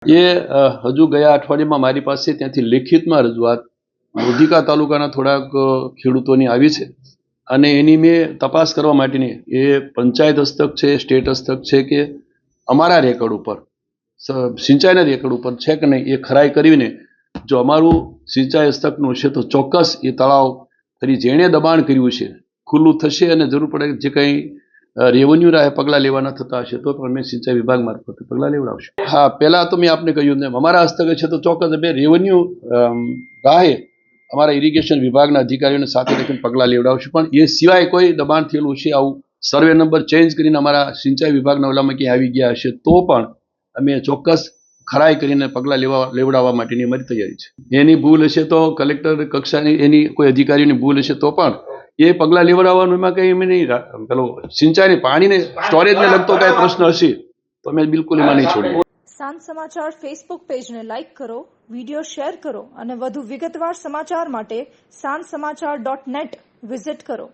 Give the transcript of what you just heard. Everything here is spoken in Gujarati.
એ હજુ ગયા અઠવાડિયામાં મારી પાસે ત્યાંથી લેખિતમાં રજૂઆત લોધિકા તાલુકાના થોડાક ખેડૂતોની આવી છે અને એની મેં તપાસ કરવા માટેની એ પંચાયત હસ્તક છે, સ્ટેટ હસ્તક છે કે અમારા રેકર્ડ ઉપર સિંચાઈના રેકર્ડ ઉપર છે કે નહીં એ ખરાઈ કરીને જો અમારું સિંચાઈ હસ્તકનું હશે તો ચોક્કસ એ તળાવ ફરી જેણે દબાણ કર્યું છે ખુલ્લું થશે અને જરૂર પડે જે કંઈ રેવન્યુ રાહે પગલાં લેવાના થતા હશે તો અમે સિંચાઈ વિભાગ મારફતે પગલાં લેવડાવશું. હા, પહેલાં તો મેં આપને કહ્યું ને અમારા હસ્તકે છે તો ચોક્કસ અમે રેવન્યુ રાહે અમારા ઇરિગેશન વિભાગના અધિકારીઓને સાથે રાખીને પગલાં લેવડાવશું. પણ એ સિવાય કોઈ દબાણ થયેલું છે આવું સર્વે નંબર ચેન્જ કરીને અમારા સિંચાઈ વિભાગના ઓલામાં ક્યાંય આવી ગયા હશે તો પણ અમે ચોક્કસ ખરાઈ કરીને પગલાં લેવડાવવા માટેની અમારી તૈયારી છે. એની ભૂલ હશે તો કલેક્ટર કક્ષાની એની કોઈ અધિકારીની ભૂલ હશે તો પણ એ પગલાં લેવડાવવાનું એમાં કંઈ અમે નહીં પેલો સિંચાઈની પાણીને સ્ટોરેજને લગતો કાંઈ પ્રશ્ન હશે તો અમે બિલકુલ એમાં નહીં છોડીએ. સાંજ સમાચાર ફેસબુક પેજને લાઇક કરો, વિડીયો શેર કરો અને વધુ વિગતવાર સમાચાર માટે sanssamachar.net વિઝિટ કરો.